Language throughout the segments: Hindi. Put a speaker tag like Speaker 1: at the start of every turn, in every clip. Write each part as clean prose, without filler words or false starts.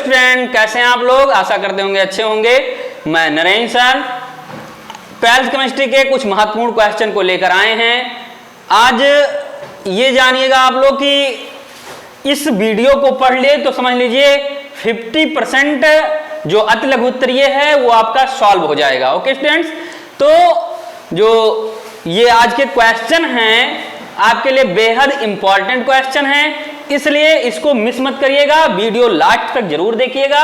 Speaker 1: स्टूडेंट, कैसे हैं आप लोग? आशा करते होंगे अच्छे होंगे। मैं नरेंद्र सर 12th केमिस्ट्री के कुछ महत्वपूर्ण क्वेश्चन को लेकर आए हैं। आज ये जानिएगा आप लोग कि इस वीडियो को पढ़ लिए तो समझ लीजिए 50% जो अति लघु उत्तरीय है वो आपका सॉल्व हो जाएगा। ओके स्टूडेंट्स, तो जो ये आज के क्वेश्चन हैं आपके लिए बेहद इंपॉर्टेंट क्वेश्चन हैं, इसलिए इसको मिस मत करिएगा, वीडियो लास्ट तक जरूर देखिएगा,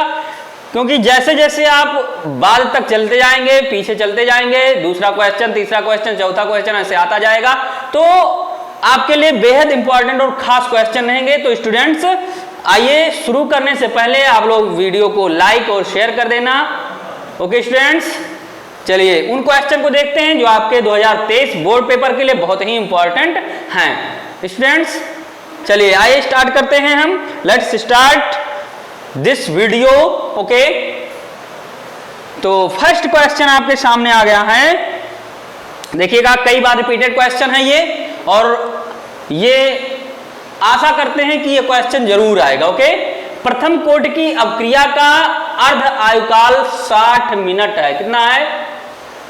Speaker 1: क्योंकि जैसे जैसे आप बाद तक चलते जाएंगे, पीछे चलते जाएंगे, दूसरा क्वेश्चन, तीसरा क्वेश्चन, चौथा क्वेश्चन ऐसे आता जाएगा, तो आपके लिए बेहद इंपॉर्टेंट और खास क्वेश्चन रहेंगे। तो स्टूडेंट्स आइए, शुरू करने से पहले आप लोग वीडियो को लाइक और शेयर कर देना। ओके स्टूडेंट्स, चलिए उन क्वेश्चन को देखते हैं जो आपके 2023 बोर्ड पेपर के लिए बहुत ही इंपॉर्टेंट हैं। स्टूडेंट्स चलिए आइए स्टार्ट करते हैं हम। Let's start this video. Okay, तो फर्स्ट क्वेश्चन आपके सामने आ गया है, देखिएगा कई बार रिपीटेड क्वेश्चन है ये, और ये आशा करते हैं कि ये क्वेश्चन जरूर आएगा। ओके, प्रथम कोट की अवक्रिया का अर्ध आयुकाल 60 मिनट है। कितना है?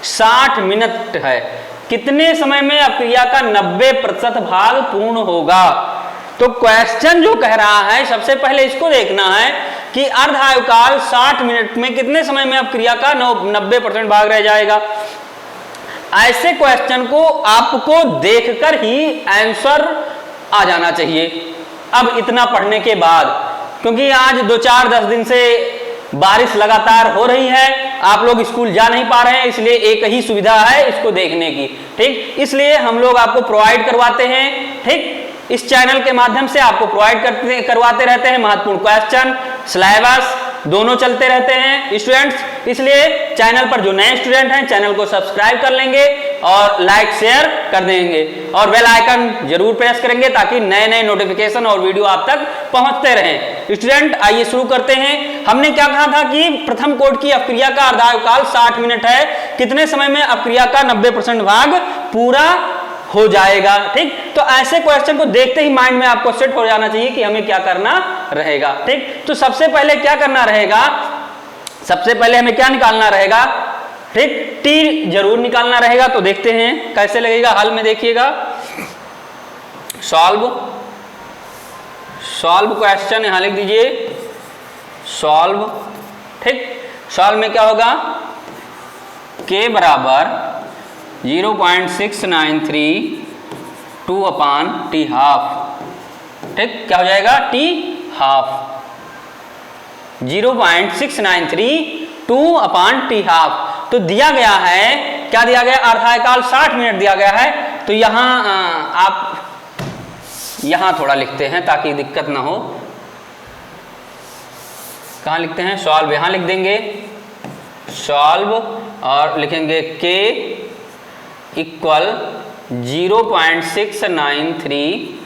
Speaker 1: 60 मिनट है। कितने समय में अवक्रिया का 90% भाग पूर्ण होगा? तो क्वेश्चन जो कह रहा है, सबसे पहले इसको देखना है कि अर्ध आयुकाल 60 मिनट में कितने समय में अवक्रिया का 90% भाग रह जाएगा। ऐसे क्वेश्चन को आपको देखकर ही आंसर आ जाना चाहिए। अब इतना पढ़ने के बाद, क्योंकि आज 2-4-10 दिन से बारिश लगातार हो रही है, आप लोग स्कूल जा नहीं पा रहे हैं, इसलिए एक ही सुविधा है इसको देखने की। ठीक, इसलिए हम लोग आपको प्रोवाइड करवाते हैं। ठीक, इस चैनल के माध्यम से आपको प्रोवाइड करवाते रहते हैं महत्वपूर्ण क्वेश्चन, सिलेबस दोनों चलते रहते हैं स्टूडेंट्स। इसलिए चैनल पर जो नए स्टूडेंट हैं चैनल को सब्सक्राइब कर लेंगे और लाइक शेयर कर देंगे और बेल आइकन जरूर प्रेस करेंगे ताकि नए नए नोटिफिकेशन और वीडियो आप तक पहुंचते रहें। स्टूडेंट आइए शुरू करते हैं। हमने क्या कहा था कि प्रथम कोट की अवक्रिया का अर्धायुकाल 60 मिनट है। कितने समय में अवक्रिया का 90% भाग पूरा हो जाएगा? ठीक, तो ऐसे क्वेश्चन को देखते ही माइंड में आपको सेट हो जाना चाहिए कि हमें क्या करना रहेगा। ठीक, तो सबसे पहले क्या करना रहेगा? सबसे पहले हमें क्या निकालना रहेगा? ठीक, टी जरूर निकालना रहेगा। तो देखते हैं कैसे लगेगा हल में, देखिएगा। सॉल्व क्वेश्चन यहां लिख दीजिए, सॉल्व। ठीक, सॉल्व में क्या होगा? के बराबर 0.693 2/t हाफ। ठीक, क्या हो जाएगा? T half 0.693 2/t half. तो दिया गया है, क्या दिया गया? अर्धायुकाल 60 मिनट दिया गया है। तो यहां आप यहां थोड़ा लिखते हैं ताकि दिक्कत ना हो। कहां लिखते हैं? सॉल्व, यहां लिख देंगे सॉल्व और लिखेंगे के इक्वल 0.693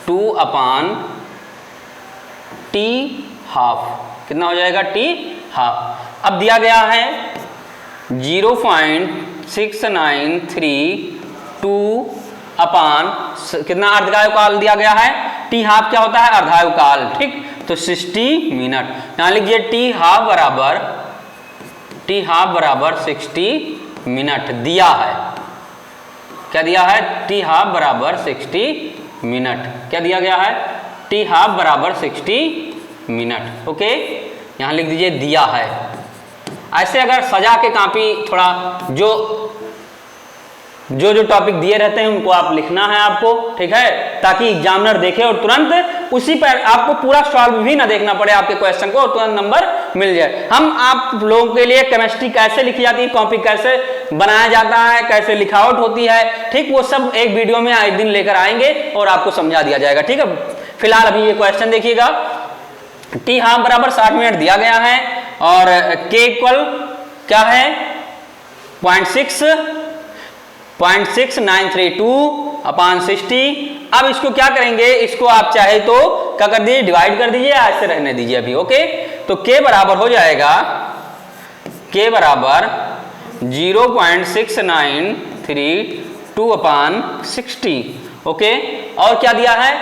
Speaker 1: 2/t हाफ। कितना हो जाएगा? T half. अब दिया गया है 0.693 कितना अर्धायुकाल दिया गया है? टी हाफ क्या होता है? अर्धायुकाल। ठीक, तो 60 मिनट। यहां लिखिए टी हाफ बराबर 60 मिनट दिया है। क्या दिया है? टी हाफ बराबर 60 मिनट। क्या दिया गया है? टी हाफ बराबर 60 मिनट। ओके, यहां लिख दीजिए दिया है। ऐसे अगर सजा के कॉपी थोड़ा जो टॉपिक दिए रहते हैं उनको आप लिखना है आपको, ठीक है, ताकि एग्जामिनर देखे और तुरंत उसी पर आपको पूरा सॉल्व भी ना देखना पड़े आपके क्वेश्चन को, और तुरंत नंबर मिल जाए। हम आप लोगों के लिए केमिस्ट्री कैसे लिखी जाती है, कॉपी कैसे बनाया जाता है, कैसे लिखावट होती है, ठीक, वो सब एक वीडियो में एक दिन लेकर आएंगे और आपको समझा दिया जाएगा। ठीक है, फिलहाल अभी ये क्वेश्चन देखिएगा। टी हाफ बराबर 60 मिनट दिया गया है और के इक्वल क्या है? 0.6932/60। अब इसको क्या करेंगे? इसको आप चाहे तो क्या कर दीजिए? डिवाइड कर दीजिए, ऐसे रहने दीजिए अभी। ओके, तो के बराबर हो जाएगा, के बराबर 0.693 ओके, और क्या दिया है?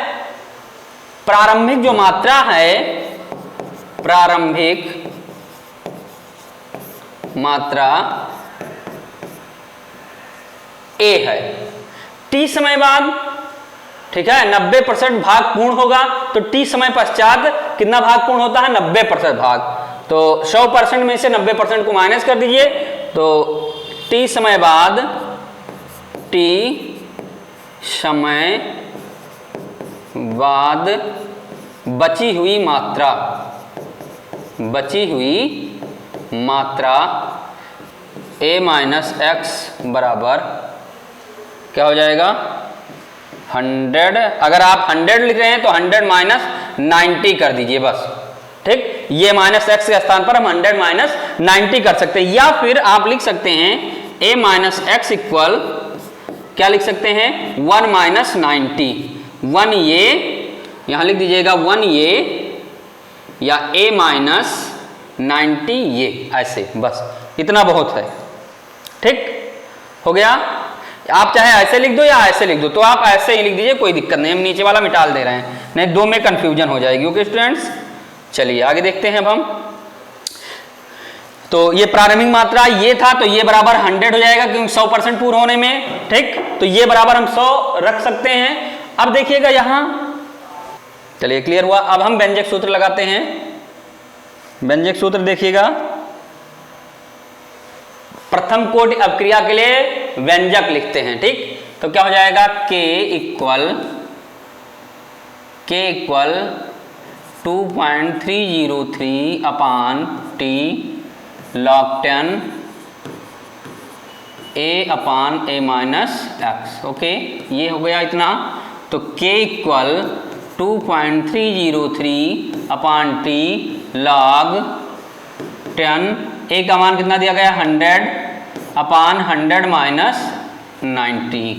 Speaker 1: प्रारंभिक जो मात्रा है प्रारंभिक मात्रा A है। t समय बाद, ठीक है, 90% भाग पूर्ण होगा, तो t समय पश्चात कितना भाग पूर्ण होता है? 90% भाग। तो 100% में से 90% को माइनस कर दीजिए, तो t समय बाद, t समय बाद बची हुई मात्रा a माइनस x बराबर क्या हो जाएगा? 100। अगर आप 100 लिख रहे हैं तो 100 माइनस 90 कर दीजिए बस, ठीक। ये माइनस एक्स के स्थान पर हम 100 माइनस 90 कर सकते हैं, या फिर आप लिख सकते हैं a माइनस एक्स इक्वल क्या लिख सकते हैं? 1 माइनस 90। 1 ये यहां लिख दीजिएगा, 1 ये या a माइनस 90 ये, ऐसे बस, इतना बहुत है, ठीक हो गया। आप चाहे ऐसे लिख दो या ऐसे लिख दो, तो आप ऐसे ही लिख दीजिए, कोई दिक्कत नहीं, हम नीचे वाला मिटा दे रहे हैं, नहीं दो में कंफ्यूजन हो जाएगी। ओके स्टूडेंट्स, चलिए आगे देखते हैं अब हम। तो ये प्रारंभिक मात्रा ये था, तो ये बराबर 100 हो जाएगा, क्योंकि 100% पूर्ण होने में, ठीक। तो ये बराबर हम 100 रख सकते हैं। अब देखिएगा यहां, चलिए क्लियर हुआ। अब हम व्यंजक सूत्र लगाते हैं। व्यंजक सूत्र देखिएगा, प्रथम कोटि अपक्रिया के लिए व्यंजक लिखते हैं, ठीक। तो क्या हो जाएगा? k equal 2.303 upon t log 10 a upon a minus x. Okay, ये हो गया इतना। तो k equal 2.303 upon t log 10, a का मान कितना दिया गया? 100 अपान 100 माइनस 90,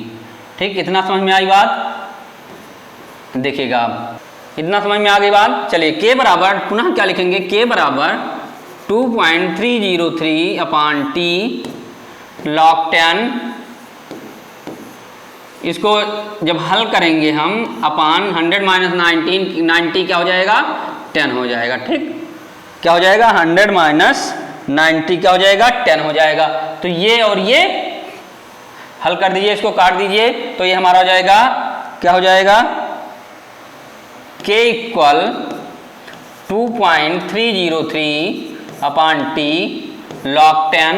Speaker 1: ठीक। इतना समझ में आई बात? देखिएगा इतना समझ में आ गई बात। चलिए k बराबर पुनः क्या लिखेंगे? k बराबर 2.303 अपान t log 10, इसको जब हल करेंगे हम अपान 100 माइनस 90 क्या हो जाएगा? 10 हो जाएगा, ठीक। क्या हो जाएगा? 100 माइनस 90 क्या हो जाएगा? 10 हो जाएगा। तो ये और ये हल कर दीजिए, इसको काट दीजिए, तो ये हमारा हो जाएगा, क्या हो जाएगा? k इक्वल 2.303 अपान t log 10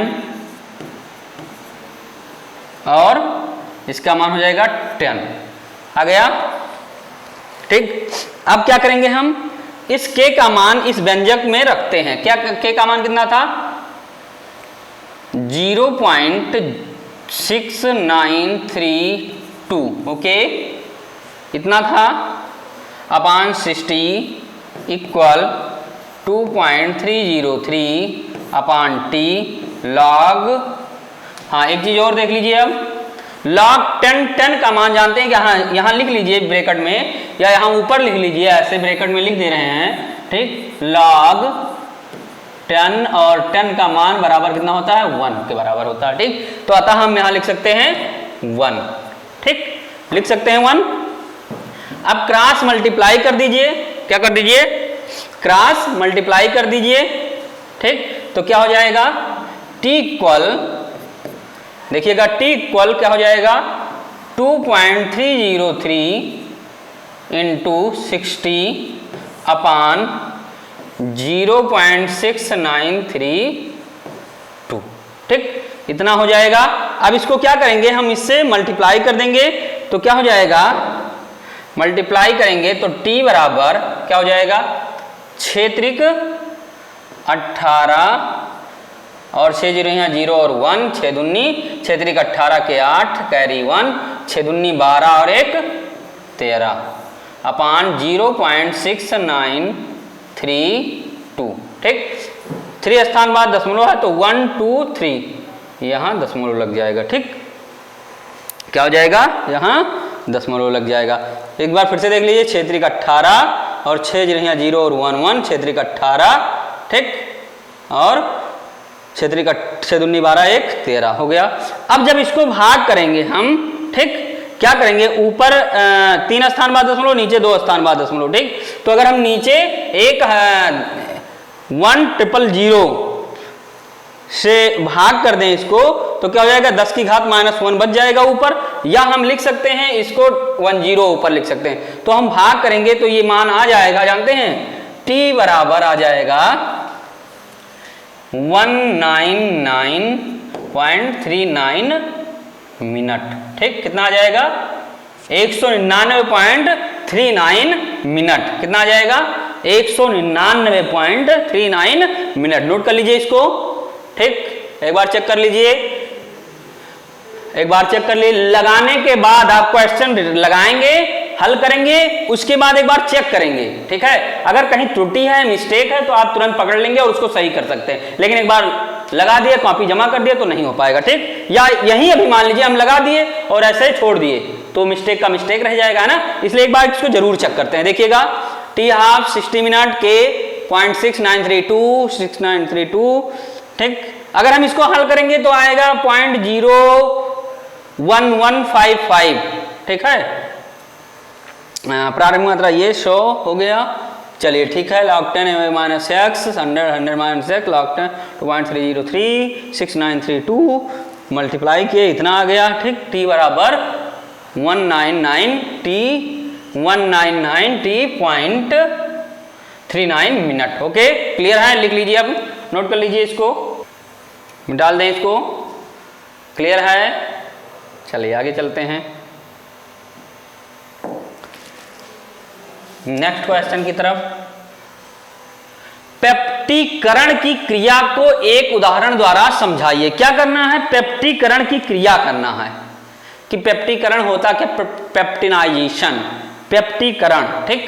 Speaker 1: और इसका मान हो जाएगा 10। आ गया, ठीक। अब क्या करेंगे हम? इस k का मान इस व्यंजक में रखते हैं। क्या k का मान कितना था? 0.6932। ओके, इतना था, अपान 60 इक्वल 2.303 अपान t log, हाँ एक चीज और देख लीजिए अब, log 10 का मान जानते हैं कि हाँ, यहाँ लिख लीजिए ब्रैकेट में, या यहाँ ऊपर लिख लीजिए, ऐसे ब्रैकेट में लिख दे रहे हैं, ठीक। log 10 और 10 का मान बराबर कितना होता है? 1 के बराबर होता है, ठीक। तो अतः हम यहाँ लिख सकते हैं 1, ठीक, लिख सकते हैं 1। अब क्रॉस मल्टीप्लाई कर दीजिए, क्या कर दीजिए? क्रॉस मल्टीप्लाई कर दीजिए, ठीक। तो क्या हो जाएगा? t इक्वल, देखिएगा t इक्वल क्या हो जाएगा? 2.303 इंटू 60 अपान 0.6932, ठीक, इतना हो जाएगा। अब इसको क्या करेंगे हम? इससे मल्टीप्लाई कर देंगे, तो क्या हो जाएगा? मल्टीप्लाई करेंगे तो t बराबर क्या हो जाएगा? क्षेत्रिक 18 और 6 जीरो यहाँ 0 और 1, 6 दूनी, क्षेत्रिक 18 के 8 कैरी 1, 6 दूनी 12 और 1 13 अपान 0.6932, ठीक। 3 स्थान बाद दशमलव है, तो 1 2 3 यहाँ दशमलव लग जाएगा, ठीक। क्या हो जाएगा? यहाँ दशमलव लग जाएगा। एक बार फिर से देख लीजिए, क्षेत्रिक 18 और 6 यहाँ 0 और 1 1, क्षेत्रिक 18, ठीक, और क्षेत्रिक 6 दूनी 12 1 13 हो गया। अब जब इसको भाग करेंगे हम, ठीक, क्या करेंगे? ऊपर 3 स्थान बाद दशमलव, नीचे 2 स्थान बाद दशमलव, ठीक। तो अगर हम नीचे एक 1,000 से भाग कर दें इसको तो क्या हो जाएगा, 10 की घात -1 बच जाएगा ऊपर, या हम लिख सकते हैं इसको 10 ऊपर लिख सकते हैं। तो हम भाग करेंगे तो ये मान आ जाएगा, जानते हैं t बराबर आ जाएगा 199.39 मिनट। ठीक, कितना आ जाएगा 199.39 मिनट। कितना आ जाएगा 199.39 मिनट। नोट कर लीजिए इसको। ठीक, एक बार चेक कर लीजिए, एक बार चेक कर लीजिए। लगाने के बाद आप क्वेश्चन लगाएंगे, हल करेंगे, उसके बाद एक बार चेक करेंगे। ठीक है, अगर कहीं त्रुटि है, मिस्टेक है तो आप तुरंत पकड़ लेंगे और उसको सही कर सकते हैं, लेकिन एक बार लगा दिए, कॉपी जमा कर दिए तो नहीं हो पाएगा। ठीक, या यही अभी मान लीजिए हम लगा दिए और ऐसे ही छोड़ दिए तो मिस्टेक का मिस्टेक रह जाएगा ना, इसलिए एक बार इसको जरूर चेक करते हैं। देखिएगा t½ 60 मिनट के 0.6932 ठीक, अगर हम इसको हल करेंगे तो आएगा 0.01155। ठीक है, प्रारंभिक मात्रा ये 100 हो गया। चलिए ठीक है, log 10 -x 100 -x log 10 2.303 6932 multiply किए, इतना आ गया। ठीक, t बराबर 199t.39 मिनट। ओके, क्लियर है, लिख लीजिए, अब नोट कर लीजिए, इसको डाल दें, इसको क्लियर है। चलिए आगे चलते हैं नेक्स्ट क्वेश्चन की तरफ। पेप्टीकरण की क्रिया को एक उदाहरण द्वारा समझाइए। क्या करना है, पेप्टीकरण की क्रिया करना है कि पेप्टीकरण होता क्या, पेप्टिनाइजेशन, पेप्टीकरण। ठीक,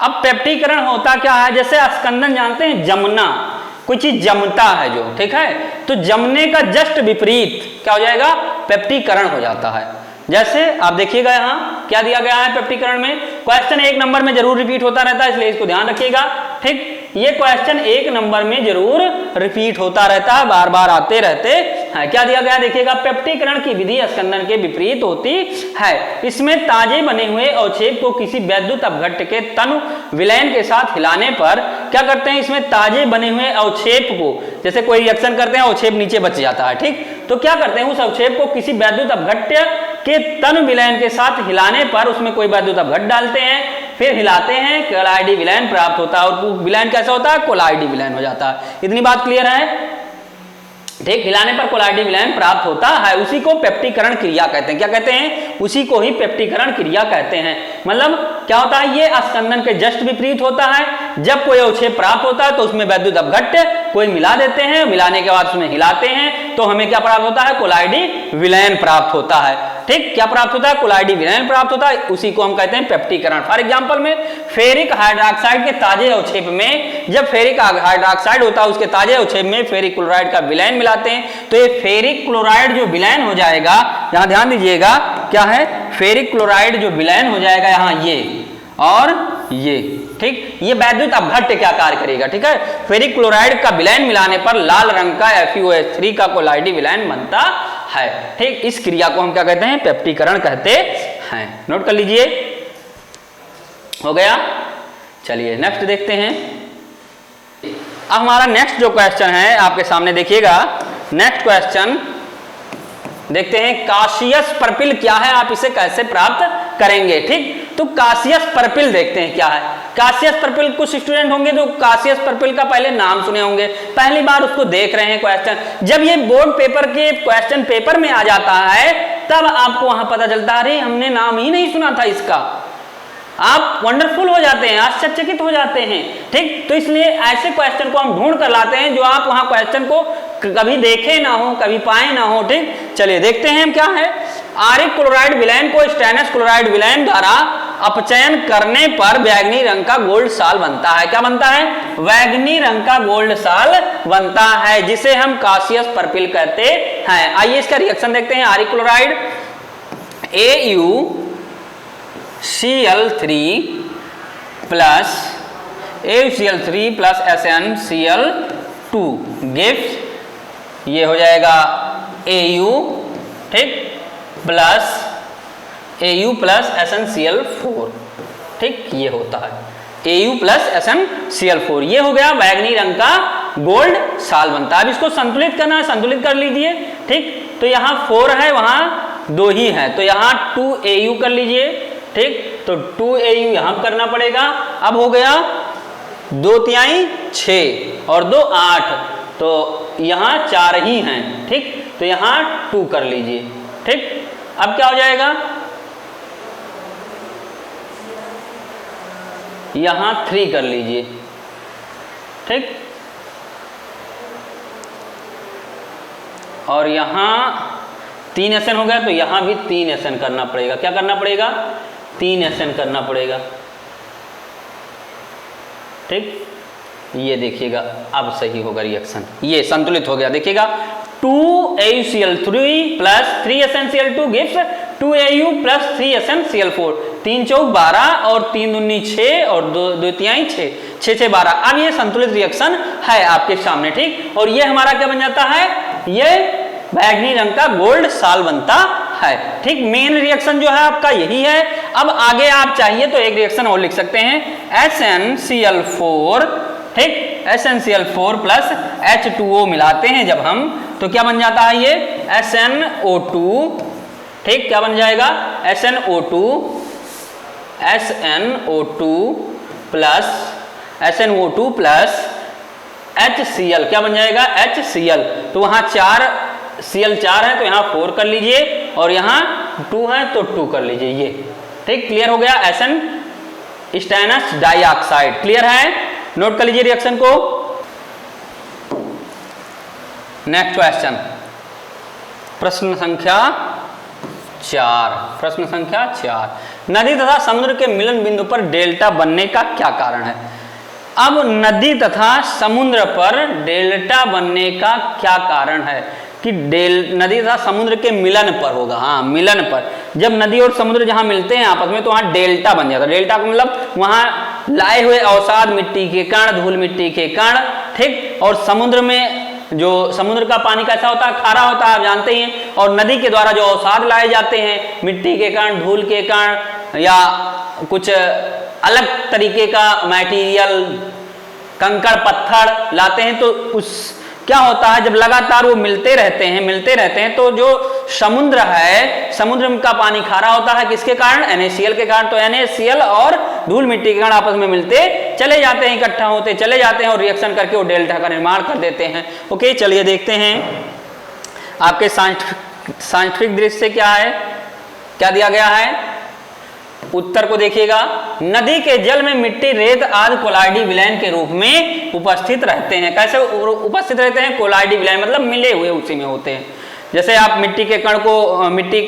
Speaker 1: अब पेप्टीकरण होता क्या है, जैसे स्कंदन जानते हैं, जमना, कोई चीज जमता है जो, ठीक है, तो जमने का जस्ट विपरीत क्या हो जाएगा, पेप्टीकरण हो जाता है। जैसे आप देखिएगा यहाँ क्या दिया गया है पेप्टीकरण में, क्वेश्चन 1 नंबर में जरूर रिपीट होता रहता है, इसलिए इसको ध्यान रखिएगा। ठीक, ये क्वेश्चन 1 नंबर में जरूर रिपीट होता रहता है, बार बार आते रहते हैं। क्या दिया गया देखिएगा, पेप्टीकरण की विधि स्कंदन के विपरीत होती है। इसमें ताजे बने हुए अवक्षेप को किसी वैद्युत अपघट्य के तनु विलयन के साथ हिलाने पर क्या करते हैं, इसमें ताजे बने हुए अवक्षेप को, जैसे कोई रिएक्शन करते हैं अवक्षेप नीचे बच जाता है। ठीक, तो क्या करते हैं, उस अवक्षेप को किसी वैद्युत अपघट्य के तनु विलयन के साथ हिलाने पर उसमें कोई वैद्युत अपघट्य डालते हैं, फिर हिलाते हैं, कोलाइडी विलयन प्राप्त होता है। और विलयन कैसा होता है, कोलाइडी विलयन हो जाता है। इतनी बात क्लियर है। ठीक, हिलाने पर कोलाइडी विलयन प्राप्त होता है, उसी को पेप्टीकरण क्रिया कहते हैं। क्या कहते हैं, उसी को ही पेप्टीकरण क्रिया कहते हैं। मतलब क्या होता है, ये स्कंदन के जस्ट विपरीत होता है। जब कोई अवक्षेप प्राप्त होता है तो उसमें वैद्युत अपघट्य कोई मिला देते हैं, मिलाने के बाद उसमें हिलाते हैं तो हमें क्या प्राप्त होता है, कोलाइडी विलयन प्राप्त होता है। ठीक, क्या प्राप्त होता है, कोलाइडी विलयन प्राप्त होता है, उसी को हम कहते हैं पेप्टीकरण। फॉर एग्जांपल में फेरिक हाइड्रोक्साइड के ताजे अवक्षेप में, जब फेरिक हाइड्रोक्साइड होता है उसके ताजे अवक्षेप में फेरिक क्लोराइड का विलयन मिलाते हैं तो ये फेरिक क्लोराइड जो विलयन हो जाएगा, यहां ध्यान दीजिएगा, क्या है, फेरिक क्लोराइड जो विलयन हो जाएगा यहाँ ये और ये। ठीक, ये वैद्युत अपघट्य क्या कार्य करेगा, ठीक है, फेरिक क्लोराइड का विलयन मिलाने पर लाल रंग का FeOH3 का कोलाइडी विलयन बनता है। ठीक, इस क्रिया को हम क्या कहते हैं, पेप्टीकरण कहते हैं। नोट कर लीजिए, हो गया। चलिए नेक्स्ट देखते हैं। अब हमारा नेक्स्ट जो क्वेश्चन है आपके सामने देखिएगा, नेक्स्ट क्वेश्चन देखते हैं, काशियस पर्पिल क्या है, आप इसे कैसे प्राप्त करेंगे। ठीक, तो काशियस पर्पिल देखते हैं क्या है। काशियस पर्पिल, कुछ स्टूडेंट होंगे जो काशियस पर्पिल का पहले नाम सुने होंगे, पहली बार उसको देख रहे हैं क्वेश्चन। जब ये बोर्ड पेपर के क्वेश्चन पेपर में आ जाता है तब आपको वहां पता चलता है, अरे हमने नाम ही नहीं सुना था इसका। आप वंडरफुल हो जाते हैं, आश्चर्यचकित हो जाते हैं। ठीक, तो इसलिए ऐसे क्वेश्चन को हम ढूंढ कर लाते हैं जो आप वहां क्वेश्चन को कभी देखे ना हो, कभी पाए ना हो। ठीक, चलिए देखते हैं क्या है। आरिक क्लोराइड विलयन को स्टेनस क्लोराइड विलयन द्वारा अपचयन करने पर बैगनी रंग का गोल्ड साल बनता है। क्या बनता है, बैगनी रंग का गोल्ड साल बनता है, जिसे हम काशियस पर्पिल कहते हैं। आइए इसका रिएक्शन देखते हैं। आरिक chloride AuCl3 plus SnCl2 gives, ये हो जाएगा Au, ठीक, प्लस SnCl4। ठीक, ये होता है। Au plus SnCl4। ये हो गया बैगनी रंग का गोल्ड सालबंता। अब इसको संतुलित करना है, संतुलित कर लीजिए। ठीक, तो यहाँ 4 है, वहां 2 ही है, तो यहाँ 2Au कर लीजिए। ठीक, तो 2Au यहां करना पड़ेगा। अब हो गया 2 तिहाई 6 और 2 8, तो यहाँ 4 ही हैं। ठीक, तो यहाँ 2 कर लीजिए। ठीक, अब क्या हो जाएगा, यहां 3 कर लीजिए। ठीक, और यहां 3 SN हो गया, तो यहां भी 3 SN करना पड़ेगा। क्या करना पड़ेगा, 3 SN करना पड़ेगा। ठीक, ये देखिएगा अब सही होगा रिएक्शन, ये संतुलित हो गया। देखिएगा 2AuCl3 plus 3SnCl2 gives 2Au plus 3SnCl4। 3 चौक 12 और 3 दूनी 6 और 2 तिहाई 6, 6 6 12। अब ये संतुलित रिएक्शन है आपके सामने। ठीक, और ये हमारा क्या बन जाता है, ये बैगनी रंग का गोल्ड साल बनता है। ठीक, मेन रिएक्शन जो है आपका यही है। अब आगे आप चाहिए तो एक रिएक्शन और लिख सकते हैं, SnCl4। ठीक, SnCl4 प्लस H2O मिलाते हैं जब हम, तो क्या बन जाता है ये SnO2। ठीक, क्या बन जाएगा, SnO2 प्लस HCl, क्या बन जाएगा HCl। तो वहां 4 Cl 4 है, तो यहाँ 4 कर लीजिए, और यहाँ 2 है तो 2 कर लीजिए। ये ठीक, क्लियर हो गया, SN स्टेनस डाइऑक्साइड। क्लियर है, नोट कर लीजिए रिएक्शन को। नेक्स्ट क्वेश्चन, प्रश्न संख्या 4। प्रश्न संख्या 4, नदी तथा समुद्र के मिलन बिंदु पर डेल्टा बनने का क्या कारण है। अब नदी तथा समुद्र पर डेल्टा बनने का क्या कारण है कि नदी तथा समुद्र के मिलन पर होगा। हाँ, मिलन पर, जब नदी और समुद्र जहां मिलते हैं आपस में, तो वहां डेल्टा बन जाता है। डेल्टा का मतलब वहां लाए हुए अवसाद मिट्टी के कण, धूल मिट्टी के कण। ठीक, और समुद्र में जो समुद्र का पानी कैसा होता है, खारा होता है, आप जानते ही हैं। और नदी के द्वारा जो अवसाद लाए जाते हैं, मिट्टी के कण, धूल के कण, या कुछ अलग तरीके का मटेरियल, कंकड़ पत्थर लाते हैं, तो उस क्या होता है, जब लगातार वो मिलते रहते हैं, तो जो समुद्र है, समुद्र का पानी खारा होता है, किसके कारण, NaCl के कारण। तो NaCl और धूल मिट्टी के कारण आपस में मिलते चले जाते हैं, इकट्ठा होते चले जाते हैं, और रिएक्शन करके वो डेल्टा का निर्माण कर देते हैं। ओके, चलिए देखते हैं आपके साइंटिफिक दृष्टि से क्या है, क्या दिया गया है। उत्तर को देखिएगा, नदी के जल में मिट्टी, रेत आदि कोलाइडी विलयन के रूप में उपस्थित रहते हैं। कैसे उपस्थित रहते हैं, कोलाइडी विलयन मतलब मिले हुए उसी में होते हैं। जैसे आप मिट्टी के कण को, मिट्टी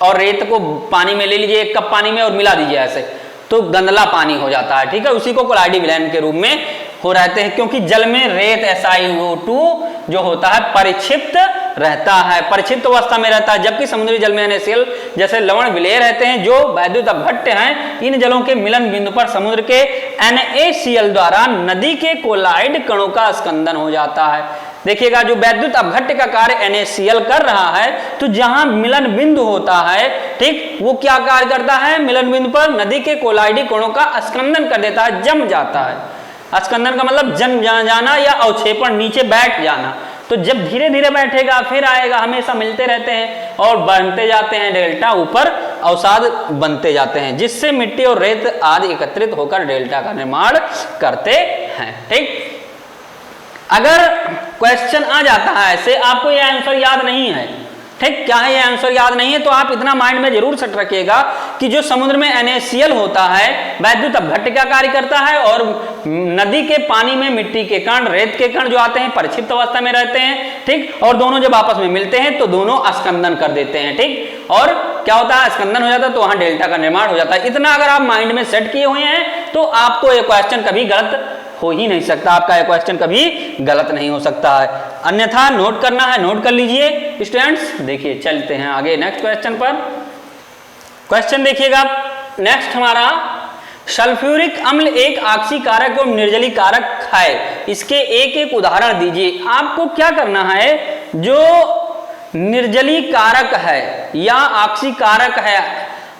Speaker 1: और रेत को पानी में ले लीजिए, 1 कप पानी में, और मिला दीजिए ऐसे, तो गंदला पानी हो जाता है। ठीक है, उसी को कोलाइडी विलयन के रूप में हो रहते हैं, क्योंकि जल में रेत SiO2 जो होता है परिक्षिप्त रहता है, परिक्षिप्त अवस्था में रहता है, जबकि समुद्री जल में NaCl जैसे लवण विलेय रहते हैं, जो वैद्युत अपघट्ट हैं। इन जलों के मिलन बिंदु पर समुद्र के NaCl द्वारा नदी के कोलाइड कणों का स्कंदन हो जाता है। देखिएगा, जो वैद्युत अपघट्ट का कार्य NaCl कर रहा है, तो जहां मिलन बिंदु होता है, ठीक, वो क्या कार्य करता है, मिलन बिंदु पर नदी के कोलाइडी कणों का स्कंदन कर देता है, जम जाता है। स्कंदन का मतलब जम जाना या अवक्षेपण, नीचे बैठ जाना। तो जब धीरे धीरे बैठेगा, फिर आएगा, हमेशा मिलते रहते हैं और बनते जाते हैं डेल्टा, ऊपर अवसाद बनते जाते हैं, जिससे मिट्टी और रेत आदि एकत्रित होकर डेल्टा का निर्माण करते हैं। ठीक, अगर क्वेश्चन आ जाता है ऐसे, आपको यह आंसर याद नहीं है, ठीक, क्या है ये आंसर याद नहीं है, तो आप इतना माइंड में जरूर सेट रखिएगा कि जो समुद्र में NaCl होता है, वैद्युत अपघट्ट क्या कार्य करता है, और नदी के पानी में मिट्टी के कण, रेत के कण जो आते हैं, परिक्षिप्त अवस्था में रहते हैं। ठीक, और दोनों जब आपस में मिलते हैं तो दोनों स्कंदन कर देते हैं। ठीक, और क्या होता है, स्कंदन हो जाता है, तो वहां डेल्टा का निर्माण हो जाता है। इतना अगर आप माइंड में सेट किए हुए हैं, तो आपको ये क्वेश्चन कभी गलत हो ही नहीं सकता, आपका ये क्वेश्चन कभी गलत नहीं हो सकता है। अन्यथा नोट करना है, नोट कर लीजिए स्टूडेंट्स। देखिए, चलते हैं आगे नेक्स्ट क्वेश्चन पर। क्वेश्चन देखिएगा नेक्स्ट हमारा, सल्फ्यूरिक अम्ल एक ऑक्सीकारक और निर्जली कारक है, इसके एक एक उदाहरण दीजिए। आपको क्या करना है, जो निर्जली कारक है या ऑक्सीकारक है,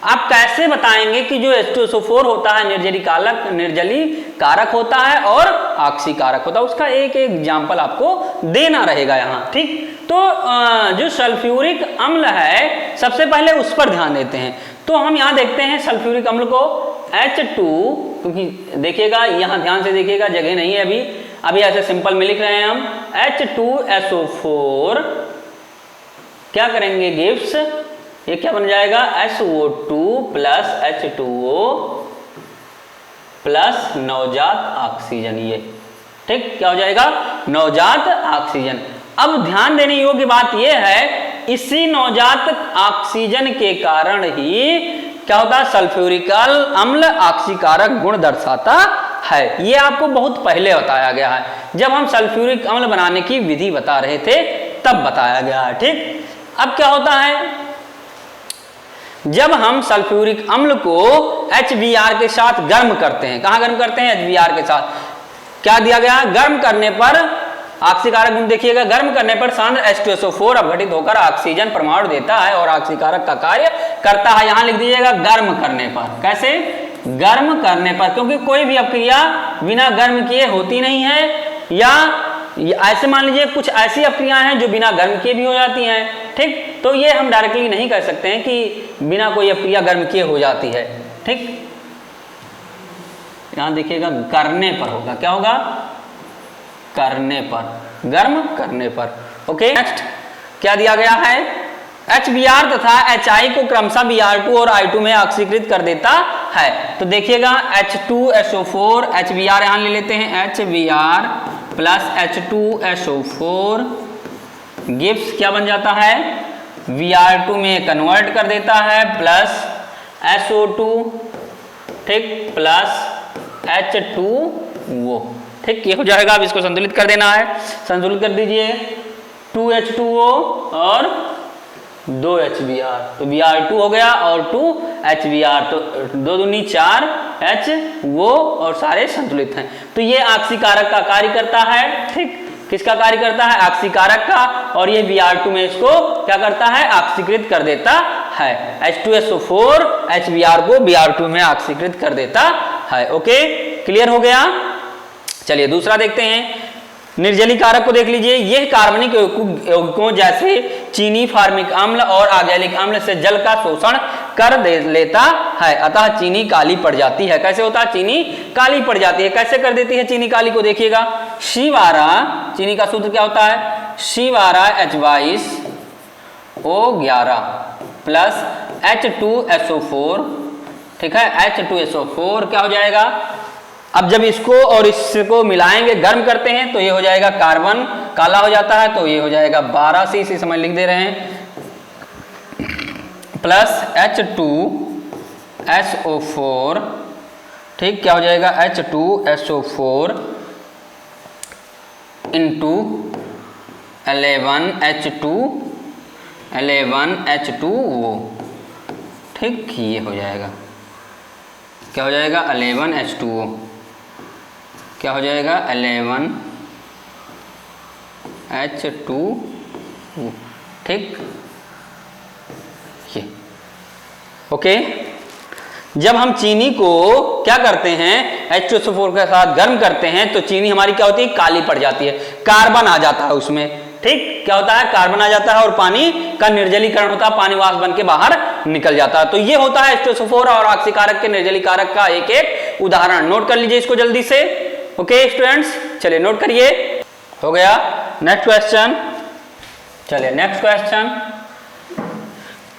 Speaker 1: आप कैसे बताएंगे कि जो H2SO4 होता है निर्जली कारक होता है और ऑक्सीकारक होता है, उसका एक एग्जाम्पल आपको देना रहेगा यहाँ, ठीक। तो जो सल्फ्यूरिक अम्ल है सबसे पहले उस पर ध्यान देते हैं। तो हम यहाँ देखते हैं सल्फ्यूरिक अम्ल को H2, क्योंकि देखिएगा यहाँ ध्यान से देखिएगा, जगह नहीं है अभी ऐसे सिंपल में लिख रहे हैं हम H2SO4 क्या करेंगे गिव्स, ये क्या बन जाएगा SO2 प्लस H2O प्लस नवजात ऑक्सीजन, ये ठीक क्या हो जाएगा नवजात ऑक्सीजन। अब ध्यान देने योग्य बात यह है इसी नवजात ऑक्सीजन के कारण ही क्या होता है सल्फ्यूरिक अम्ल ऑक्सीकारक गुण दर्शाता है। ये आपको बहुत पहले बताया गया है, जब हम सल्फ्यूरिक अम्ल बनाने की विधि बता रहे थे तब बताया गया है, ठीक। अब क्या होता है जब हम सल्फ्यूरिक अम्ल को HBr के साथ गर्म करते हैं, कहां गर्म करते हैं HBr के साथ, क्या दिया गया गर्म करने पर ऑक्सीकारक गुण देखिएगा, गर्म करने पर सांद्र H2SO4 अपघटित होकर ऑक्सीजन परमाणु देता है और ऑक्सीकारक का कार्य करता है। यहां लिख दीजिएगा गर्म करने पर, कैसे गर्म करने पर, क्योंकि कोई भी अपक्रिया बिना गर्म किए होती नहीं है, या ऐसे मान लीजिए कुछ ऐसी अपक्रियाएं हैं जो बिना गर्म किए भी हो जाती हैं, ठीक। तो ये हम डायरेक्टली नहीं कह सकते हैं कि बिना कोई अपक्रिया गर्म किए हो जाती है, ठीक। यहां देखिएगा करने पर होगा, क्या होगा करने पर, गर्म करने पर, ओके। नेक्स्ट क्या दिया गया है HBr तथा HI को क्रमशः Br2 और I2 में ऑक्सीकृत कर देता है। तो देखिएगा H2SO4 HBr यहां ले लेते हैं HBr प्लस H2SO4 गिव्स क्या बन जाता है Br2 में कन्वर्ट कर देता है प्लस SO2, ठीक, प्लस H2O, ठीक। ये हो जाएगा, अब इसको संतुलित कर देना है, संतुलित कर दीजिए 2H2O और 2HBr, तो Br2 हो गया और 2HBr, तो 2 दूनी 4 H वो और सारे संतुलित हैं। तो ये ऑक्सीकारक का कार्य करता है, ठीक, किसका कार्य करता है ऑक्सीकारक का, और ये Br2 में इसको क्या करता है ऑक्सीकृत कर देता है। H2SO4 HBr को Br2 में ऑक्सीकृत कर देता है, ओके क्लियर हो गया। चलिए दूसरा देखते हैं, निर्जली कारक को देख लीजिए, यह कार्बनिक यौगिकों जैसे चीनी, फार्मिक अम्ल और ऑक्सैलिक अम्ल से जल का शोषण कर लेता है, अतः चीनी काली पड़ जाती है। कैसे होता है चीनी काली पड़ जाती है, कैसे कर देती है चीनी काली को देखिएगा, C12 चीनी का सूत्र क्या होता है C12H22O11 प्लस H2SO4, ठीक है H2SO4 क्या हो जाएगा, अब जब इसको और इसको मिलाएंगे गर्म करते हैं तो ये हो जाएगा कार्बन काला हो जाता है, तो ये हो जाएगा 12C, इसी समय लिख दे रहे हैं, प्लस H2SO4, ठीक क्या हो जाएगा H2SO4 इंटू 11H2O, ठीक ये हो जाएगा, क्या हो जाएगा 11H2O, क्या हो जाएगा 11H2O, ठीक ये ओके। जब हम चीनी को क्या करते हैं H2SO4 के साथ गर्म करते हैं तो चीनी हमारी क्या होती है काली पड़ जाती है, कार्बन आ जाता है उसमें, ठीक क्या होता है कार्बन आ जाता है और पानी का निर्जलीकरण होता है, पानी वाष्प बन के बाहर निकल जाता है। तो ये होता है H2SO4 और ऑक्सीकारक के निर्जलीकारक का एक एक उदाहरण, नोट कर लीजिए इसको जल्दी से, ओके स्टूडेंट्स चलिए नोट करिए, हो गया। नेक्स्ट क्वेश्चन, चलिए नेक्स्ट क्वेश्चन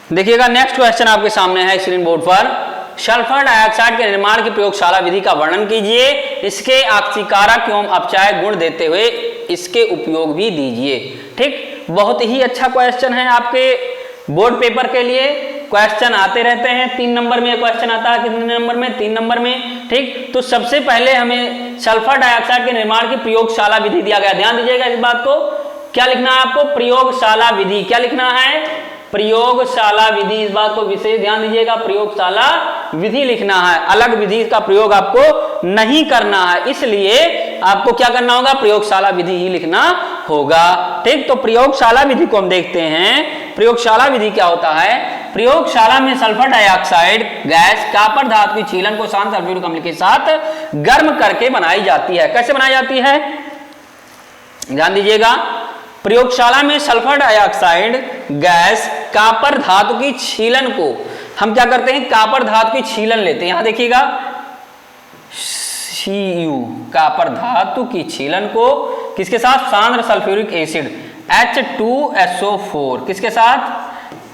Speaker 1: देखिएगा, नेक्स्ट क्वेश्चन आपके सामने है स्क्रीन बोर्ड पर, सल्फर डाइऑक्साइड के निर्माण की प्रयोगशाला विधि का वर्णन कीजिए, इसके ऑक्सीकारक एवं अपचायक गुण देते हुए इसके उपयोग भी दीजिए, ठीक। बहुत ही अच्छा क्वेश्चन है, आपके बोर्ड पेपर के लिए क्वेश्चन आते रहते हैं, 3 नंबर में क्वेश्चन आता है, कितने नंबर में 3 नंबर में, ठीक। तो सबसे पहले हमें सल्फर डाइऑक्साइड के निर्माण की प्रयोगशाला विधि दिया गया, ध्यान दीजिएगा इस बात को, क्या लिखना है आपको प्रयोगशाला विधि, क्या लिखना है प्रयोगशाला विधि, इस बात को विशेष ध्यान दीजिएगा, प्रयोगशाला विधि लिखना है, अलग विधि का प्रयोग आपको नहीं करना है, इसलिए आपको क्या करना होगा प्रयोगशाला विधि ही लिखना होगा, ठीक। तो प्रयोगशाला विधि को हम देखते हैं, प्रयोगशाला विधि क्या होता है, प्रयोगशाला में सल्फर डाइऑक्साइड गैस कॉपर धातु की छीलन को शांत सल्फ्यूरिक अम्ल के साथ गर्म करके बनाई जाती है। कैसे बनाई जाती है, ध्यान दीजिएगा। प्रयोगशाला में सल्फर डाइऑक्साइड गैस कॉपर धातु की छीलन को हम क्या करते हैं, कॉपर धातु की छीलन लेते हैं। यहां देखिएगा Cu कॉपर धातु की छीलन को किसके साथ, सांद्र सल्फ्यूरिक एसिड H2SO4, किसके साथ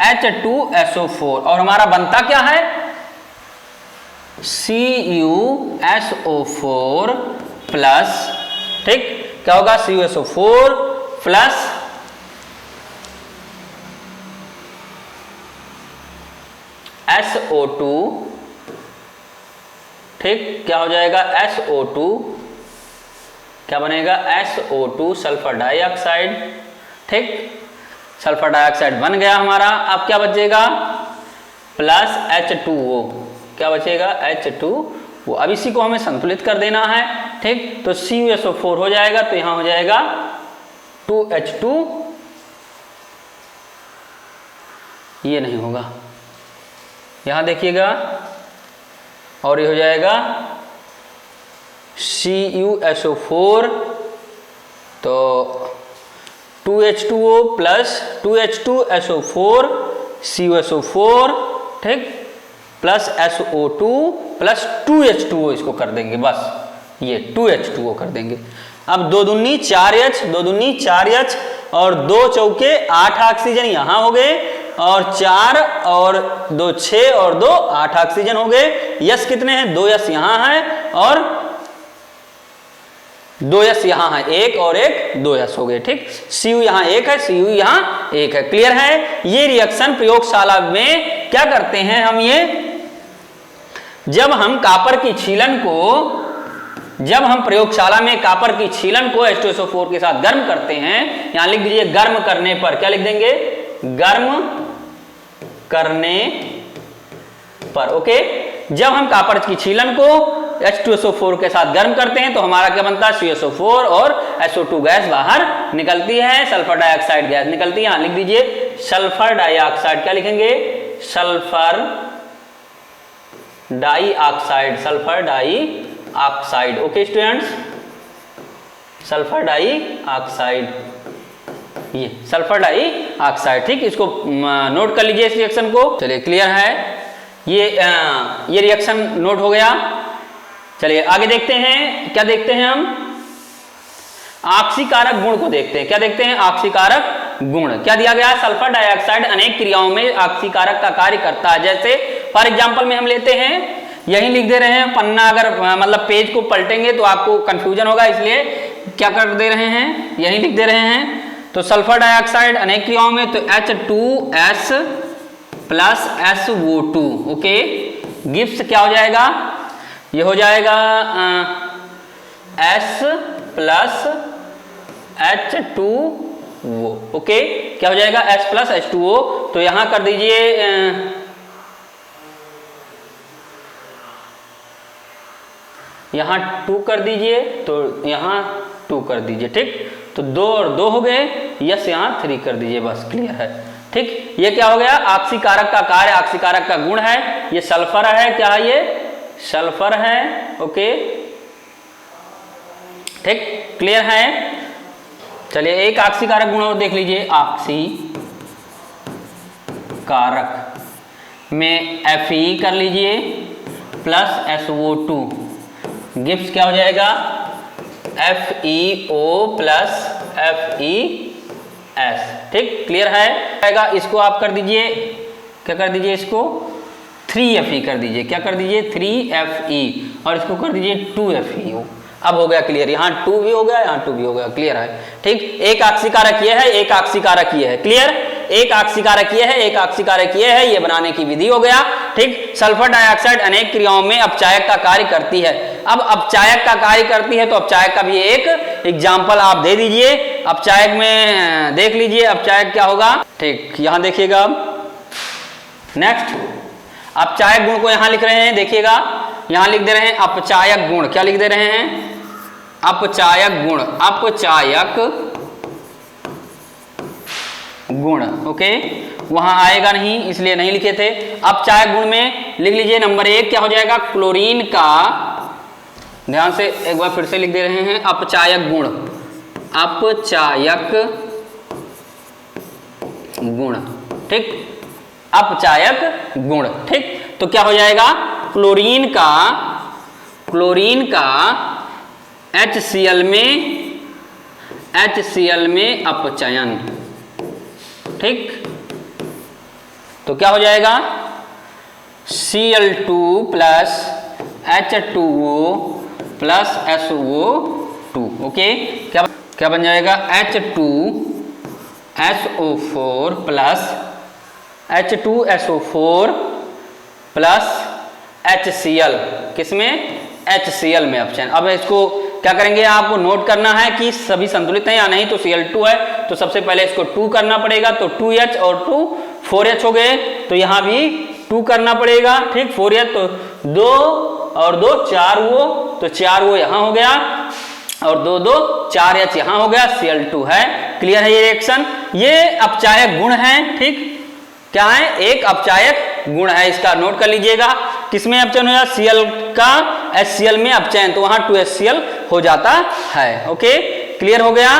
Speaker 1: H2SO4, और हमारा बनता क्या है CuSO4 प्लस, ठीक, क्या होगा CuSO4 प्लस SO2, ठीक, क्या हो जाएगा SO2, क्या बनेगा SO2 सल्फर डाइऑक्साइड, ठीक, सल्फर डाइऑक्साइड बन गया हमारा। अब क्या बचेगा प्लस H2O, क्या बचेगा H2O। अब इसी को हमें संतुलित कर देना है, ठीक, तो CuSO4 हो जाएगा, तो यहां हो जाएगा 2H2, ये नहीं होगा, यहां देखिएगा, और ये हो जाएगा CuSO4, तो 2H2O प्लस 2H2SO4 CuSO4, ठीक, प्लस SO2 प्लस 2H2O, इसको कर देंगे बस, ये 2H2O कर देंगे। अब 2 दूनी 4H, 2 दूनी 4H और 2 चौके 8 ऑक्सीजन यहां हो गए, और 4 और 2 6 और 2 8 ऑक्सीजन हो गए। यस कितने हैं, 2 यस यहां है और 2 यस यहां है, 1 और 1 2 यस हो गए, ठीक। Cu यहां 1 है, Cu यहां 1 है, क्लियर है। ये रिएक्शन प्रयोगशाला में क्या करते हैं हम, ये जब हम कॉपर की छीलन को, जब हम प्रयोगशाला में कॉपर की छीलन को H2SO4 के साथ गर्म करते हैं, यहां लिख दीजिए गर्म करने पर, क्या लिख देंगे, गर्म करने पर, ओके। जब हम कॉपर की छीलन को H2SO4 के साथ गर्म करते हैं तो हमारा क्या बनता है, CuSO4 और SO2 गैस बाहर निकलती है, सल्फर डाइऑक्साइड गैस निकलती है। यहां लिख दीजिए सल्फर डाइऑक्साइड, क्या लिखेंगे, sulphur dioxide, sulphur dioxide, okay students, sulphur dioxide, ये सल्फर डाइऑक्साइड, ठीक, इसको नोट कर लीजिए इस रिएक्शन को। चलिए क्लियर है, ये रिएक्शन नोट हो गया। चलिए आगे देखते हैं, क्या देखते हैं हम, ऑक्सीकारक गुण को देखते हैं। क्या देखते हैं, ऑक्सीकारक गुण। क्या दिया गया है, सल्फर डाइऑक्साइड अनेक क्रियाओं में ऑक्सीकारक का कार्य करता है। जैसे फॉर एग्जांपल में हम लेते हैं, यही लिख दे रहे हैं, पन्ना अगर मतलब पेज को पलटेंगे तो आपको कंफ्यूजन होगा, इसलिए क्या कर दे रहे हैं, यही लिख दे रहे हैं। तो सल्फर डाइऑक्साइड अनेक क्रियाओं में, तो H2S plus SO2, okay, gives क्या हो जाएगा, ये हो जाएगा S प्लस H2O, ओके, क्या हो जाएगा S प्लस H2O। तो यहां कर दीजिए यहां 2 कर दीजिए, तो यहां 2 कर दीजिए, ठीक, तो 2 और 2 हो गए, यस यहां 3 कर दीजिए, बस क्लियर है, ठीक। ये क्या हो गया, ऑक्सीकारक का कार्य, ऑक्सीकारक का गुण है, ये सल्फर है, क्या है, ये सल्फर है, ओके, ठीक, क्लियर है। चलिए एक ऑक्सीकारक गुण और देख लीजिए, ऑक्सीकारक में Fe कर लीजिए प्लस SO2, गिव्स क्या हो जाएगा, FeO प्लस FeS, ठीक, क्लियर है। इसको आप कर दीजिए, क्या कर दीजिए, इसको 3Fe कर दीजिए, क्या कर दीजिए 3Fe, और इसको कर दीजिए 2FeO। अब हो गया क्लियर, यहाँ 2 भी हो गया, यहाँ 2 भी हो गया, क्लियर है, ठीक। एक ऑक्सीकारक ये है, एक ऑक्सीकारक ये है, क्लियर, एक ऑक्सीकारक ये है, एक ऑक्सीकारक ये है, ये बनाने की विधि हो गया, ठीक। सल्फर डाइऑक्साइड अनेक क्रियाओं में अपचायक का कार्य करती है। अब अपचायक का कार्य करती है तो अपचायक का भी एक एग्जाम्पल आप दे दीजिए। अपचायक में देख लीजिए अपचायक क्या होगा, ठीक, यहां देखिएगा। नेक्स्ट अपचायक गुण को यहां लिख रहे हैं, देखिएगा यहां लिख दे रहे हैं अपचायक गुण, क्या लिख दे रहे हैं, अपचायक गुण, अपचायक गुण। ओके, वहां आएगा नहीं इसलिए नहीं लिखे थे। अपचायक गुण में लिख लीजिए नंबर 1 क्या हो जाएगा, क्लोरीन का, ध्यान से एक बार फिर से लिख दे रहे हैं, अपचायक गुण, अपचायक गुण, ठीक, अपचायक गुण, ठीक। तो क्या हो जाएगा, क्लोरीन का HCl में अपचयन, ठीक। तो क्या हो जाएगा, Cl2 plus H2O plus SO2। Okay, क्या बन जाएगा, H2SO4 plus H2SO4 plus HCl, किसमें, HCl में अपचयन। अब इसको क्या करेंगे, आपको नोट करना है कि सभी संतुलित हैं या नहीं। तो Cl2 है तो सबसे पहले इसको 2 करना पड़ेगा, तो 2H और 2 4H हो गए, तो यहां भी 2 करना पड़ेगा, ठीक। 4H तो 2 और 2 4 वो, तो 4 वो यहां हो गया और 2 2 4H यहां हो गया, Cl2 है। क्लियर है ये रिएक्शन, ये अपचायक गुण है, ठीक। क्या है, एक अपचायक गुण है, इसका नोट कर लीजिएगा। किसमें अपचयन हो जाता, Cl का HCl में अपचयन, तो वहां 2HCl हो जाता है। ओके, क्लियर हो गया।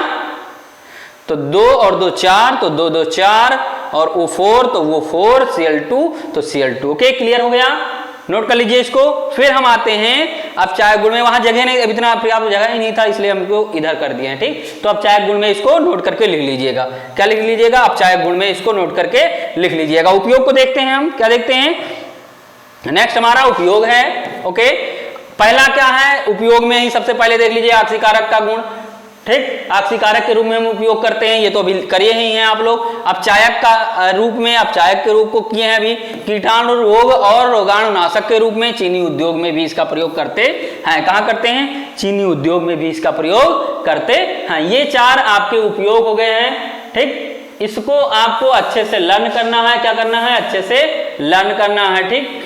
Speaker 1: तो 2 और 2 4, तो 2 2 4 और O4 तो वो 4, Cl2 तो Cl2। ओके, क्लियर हो गया, नोट कर लीजिए इसको। फिर हम आते हैं अपचायक गुण में, वहां जगह नहीं, अब इतना पर्याप्त जगह ही नहीं था इसलिए हमको इधर कर दिए हैं, ठीक। तो अपचायक गुण में इसको नोट करके लिख लीजिएगा। क्या लिख लीजिएगा, अपचायक गुण में इसको नोट करके लिख लीजिएगा। उपयोग को देखते हैं हम, क्या देखते हैं, नेक्स्ट हमारा उपयोग है। ओके, पहला क्या है, उपयोग में ही सबसे पहले देख लीजिए ऑक्सीकारक का गुण, ठीक। ऑक्सीकारक के रूप में हम उपयोग करते हैं, ये तो अभी करिए ही हैं आप लोग। अपचायक का रूप में, अपचायक के रूप को किए हैं अभी, कीटाणु रोग और रोगाणुनाशक के रूप में चीनी उद्योग में भी इसका प्रयोग करते हैं। कहाँ करते हैं, चीनी उद्योग में भी इसका प्रयोग करते हैं। ये 4 आपके उपयोग हो गए हैं, ठीक। इसको आपको अच्छे से लर्न करना है, क्या करना है, अच्छे से लर्न करना है, ठीक।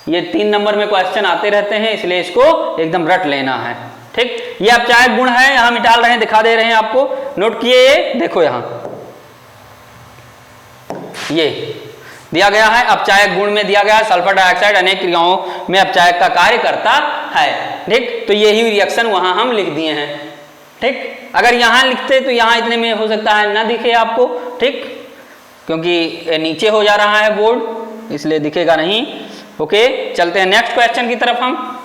Speaker 1: ये 3 नंबर में क्वेश्चन आते रहते हैं, इसलिए इसको एकदम रट लेना है, ठीक। ये अपचायक गुण है, यहां मिटाल रहे हैं, दिखा दे रहे हैं आपको, नोट किए, ये देखो यहां ये दिया गया है, अपचायक गुण में दिया गया है सल्फर डाइऑक्साइड अनेक क्रियाओं में अपचायक का कार्य करता है, ठीक। तो यही रिएक्शन वहां हम लिख दिए हैं, ठीक। अगर यहां लिखते तो यहां इतने में हो सकता है ना दिखे आपको, ठीक, क्योंकि नीचे हो जा रहा है बोर्ड, इसलिए दिखेगा नहीं। ओके, चलते हैं नेक्स्ट क्वेश्चन की तरफ हम।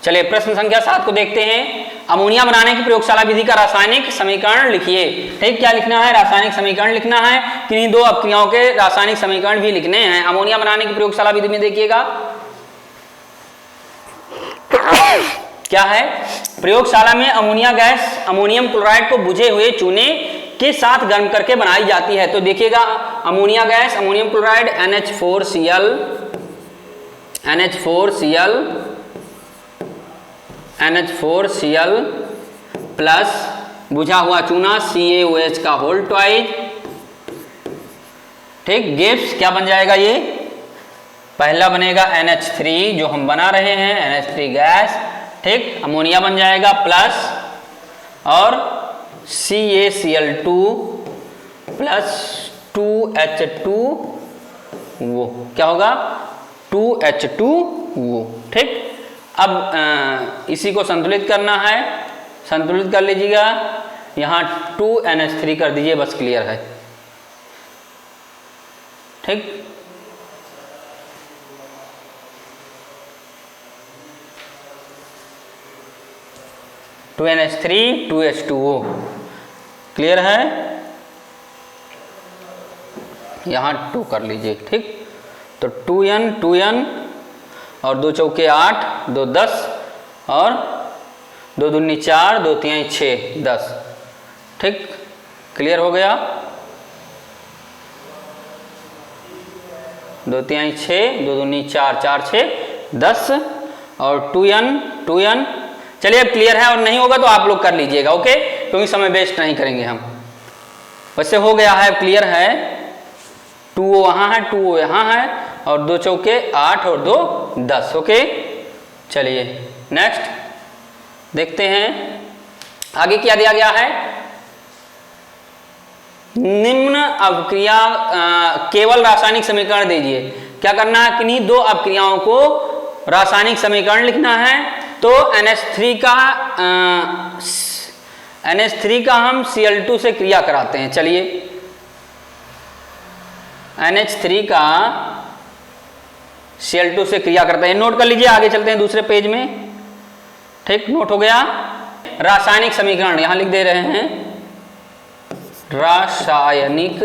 Speaker 1: चलिए प्रश्न संख्या 7 को देखते हैं। अमोनिया बनाने की प्रयोगशाला विधि का रासायनिक समीकरण लिखिए, ठीक। क्या लिखना है, रासायनिक समीकरण लिखना है। किन्हीं 2 अपक्रियाओं के रासायनिक समीकरण भी लिखने हैं। अमोनिया बनाने की प्रयोगशाला विधि में देखिएगा क्या है, प्रयोगशाला में अमोनिया गैस अमोनियम क्लोराइड को बुझे हुए चूने के साथ गर्म करके बनाई जाती है। तो देखिएगा ammonia gas ammonium chloride NH4Cl plus बुझा हुआ चूना CaOH का होल ट्वाइज, ठीक। गिव्स क्या बन जाएगा, ये पहला बनेगा NH3 जो हम बना रहे हैं, NH3 गैस, ठीक। अमोनिया बन जाएगा प्लस और CaCl2 प्लस 2H2 वो क्या होगा, 2H2 वो, ठीक। अब इसी को संतुलित करना है, संतुलित कर लीजिएगा, यहाँ 2NH3 कर दीजिए, बस क्लियर है, ठीक। टू NH3 2H2O क्लियर है, यहाँ 2 कर लीजिए, ठीक। तो 2N और 2 चौके 8, 2 10 और 2 दूनी 4, 2 तिहाई 6, 10, ठीक। क्लियर हो गया, 2 तिहाई 6, 2 दूनी 4, 4 6 10 और 2N। चलिए अब क्लियर है, और नहीं होगा तो आप लोग कर लीजिएगा, ओके, क्योंकि समय वेस्ट नहीं करेंगे हम। वैसे हो गया है, क्लियर है, 2O वहाँ है, 2O यहाँ है और 2 चौके 8 और 2 10, ओके। चलिए नेक्स्ट देखते हैं, आगे क्या दिया गया है। निम्न अवक्रिया केवल रासायनिक समीकरण दीजिए। क्या करना है, किन्हीं दो अवक्रियाओं को रासायनिक समीकरण लिखना है। तो NH3 का हम Cl2 से क्रिया कराते हैं। चलिए NH3 का Cl2 से क्रिया करते हैं, नोट कर लीजिए। आगे चलते हैं दूसरे पेज में। ठीक, नोट हो गया। रासायनिक समीकरण यहां लिख दे रहे हैं, रासायनिक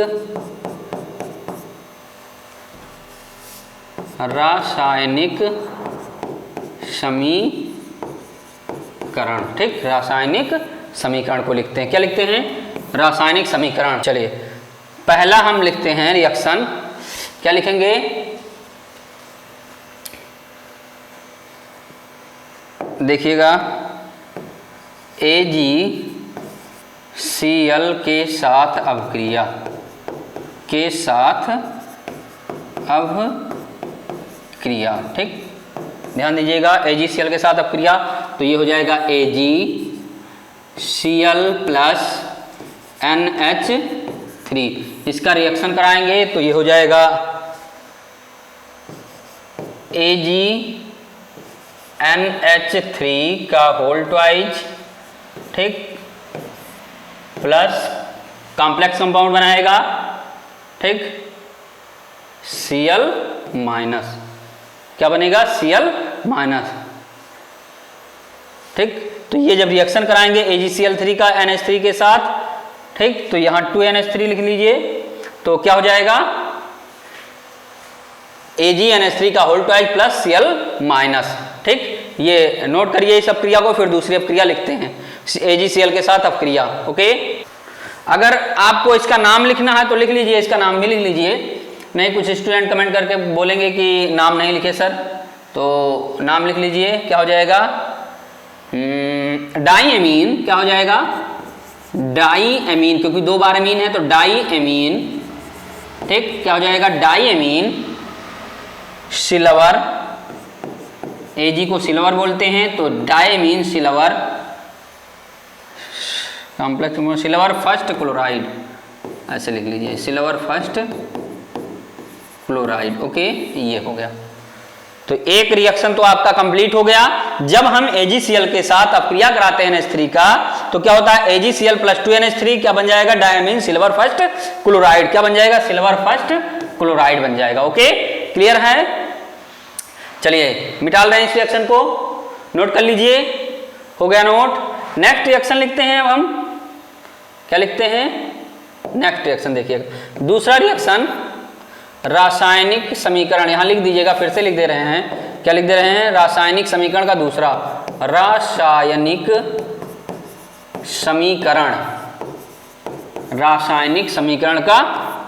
Speaker 1: समीकरण। ठीक, रासायनिक समीकरण को लिखते हैं। क्या लिखते हैं, रासायनिक समीकरण। चलिए पहला हम लिखते हैं रिएक्शन। क्या लिखेंगे, देखिएगा AgCl के साथ अवक्रिया, के साथ अवक्रिया। ठीक, ध्यान दीजिएगा, AgCl के साथ अवक्रिया, तो ये हो जाएगा AgCl प्लस NH3। इसका रिएक्शन कराएंगे तो ये हो जाएगा AgNH3 का होल ट्वाइज, ठीक, प्लस कॉम्प्लेक्स कंपाउंड बनाएगा, ठीक, Cl माइनस। क्या बनेगा, Cl माइनस। ठीक, तो ये जब रिएक्शन कराएंगे AgCl3 का NH3 के साथ, ठीक, तो यहां 2NH3 लिख लीजिए, तो क्या हो जाएगा AgNH3 का whole twice plus Cl minus. ठीक, ये नोट करिए इस अपक्रिया को, फिर दूसरी अपक्रिया लिखते हैं AgCl के साथ अपक्रिया। ओके, अगर आपको इसका नाम लिखना है तो लिख लीजिए, इसका नाम भी लिख लीजिए। नहीं, कुछ स्टूडेंट कमेंट करके बोलेंगे कि नाम नहीं लिखे सर, तो नाम लिख लीजिए। क्या हो जाएगा, डाईएमीन। क्या हो जाएगा, डाईएमीन, क्योंकि दो बार एमीन है तो डाईएमीन। ठीक, क्या हो जाएगा, डाईएमीन सिल्वर। Ag को सिल्वर बोलते हैं, तो diamine silver, complex silver first chloride, ऐसे लिख लीजिए, सिल्वर फर्स्ट क्लोराइड। ओके, ये हो गया। तो एक रिएक्शन तो आपका कंप्लीट हो गया। जब हम AgCl के साथ अपक्रिया कराते हैं NH3 का, तो क्या होता है, AgCl प्लस 2NH3 क्या बन जाएगा, डायमीन सिल्वर फर्स्ट क्लोराइड। क्या बन जाएगा, सिल्वर फर्स्ट क्लोराइड बन जाएगा। ओके, क्लियर है। चलिए मिटाल रहे हैं इस रिएक्शन को, नोट कर लीजिए, हो गया नोट। नेक्स्ट रिएक्शन लिखते हैं अब हम। क्या लिखते हैं, नेक्स्ट रिएक्शन देखिएगा, दूसरा रिएक्शन रासायनिक समीकरण। यहां लिख दीजिएगा, फिर से लिख दे रहे हैं। क्या लिख दे रहे हैं, रासायनिक समीकरण का दूसरा, रासायनिक समीकरण, रासायनिक समीकरण का